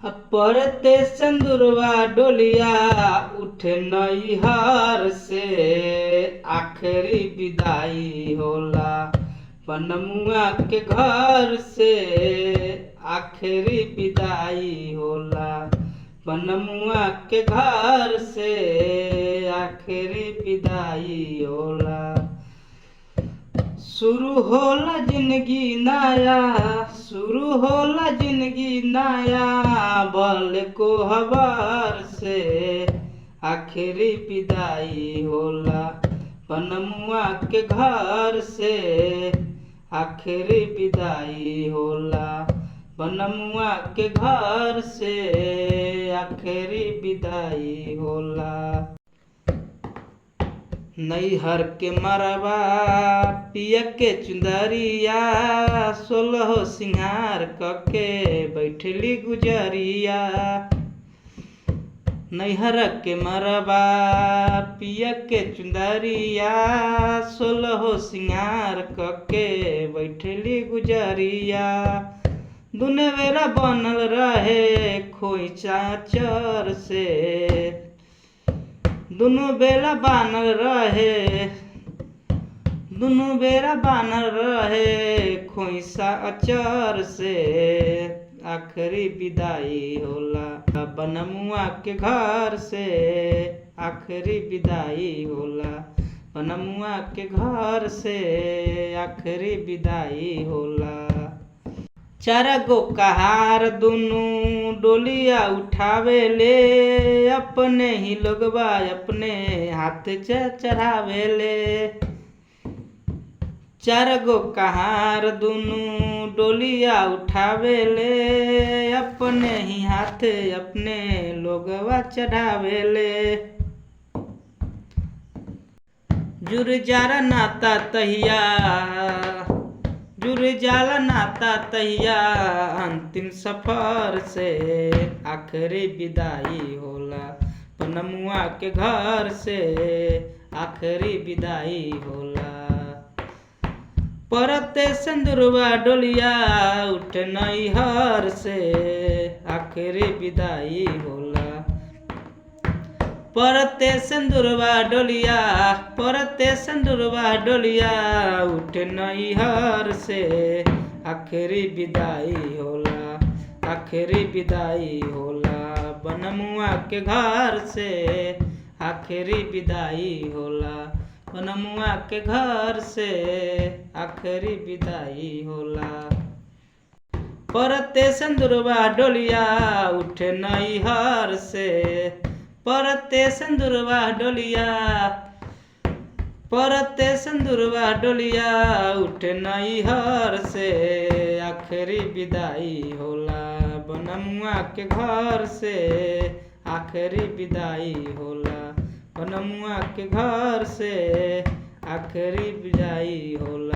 परते सिंदूरवा डोलिया उठे नैहर से, आखिरी विदाई होला बनमुआ के घर से। आखिरी विदाई होला बनमुआ के घर से, आखिरी विदाई होला। शुरू होला जिंदगी नया, शुरू होला जिंदगी नया बल को हवार से। आखिरी विदाई होला बनमुआ के घर से, आखिरी विदाई होला बनमुआ के घर से, आखिरी विदाई होला। नैहर के मरबा पिया के चुंदरिया, 16 सिंगार कके बैठली गुजरिया। नैहर के मरबा पिया के चुंदरिया, 16 सिंगार कके बैठली गुजरिया। दुने बेरा बनल रहे खोइचा चर से, दुनु बेला बानल रहे, दुनु बेरा बानल रहे खोइसा अचर से। आखिरी विदाई होला बनमुआ के घर से, आखिरी विदाई होला बनमुआ के घर से, आखिरी विदाई होला। 4 गो कहार दुनु डोलिया उठावे ले, अपने ही लोगवा अपने हाथ चढ़ावे ले। 4 गो कहार दुनु डोलिया उठावे ले, अपने ही हाथ अपने लोगवा चढ़ावे ले। जुर जारा नाता तहिया, जुर जाला नाता तहिया अंतिम सफर से। आखिरी विदाई होला बनमुआ के घर से, आखिरी विदाई होला। परते सिंदूरवा डोलिया उठे नैहर से, आखिरी विदाई होला। परते सिंदूरवा डोलिया, परते सिंदूरवा डोलिया उठे नैहर से, आखिरी विदाई होला, आखिरी विदाई होला बनमुआ के घर से। आखिरी विदाई होला बनमुआ के घर से, आखिरी विदाई होला। परते सिंदूरवा डोलिया उठे नैहर से, परते सिंदूरवा डोलिया, परते सिंदूरवा डोलिया उठे नैहर से। आखिरी विदाई होला बनमुआ के घर से, आखिरी विदाई होला बनमुआ के घर से, आखिरी विदाई होला।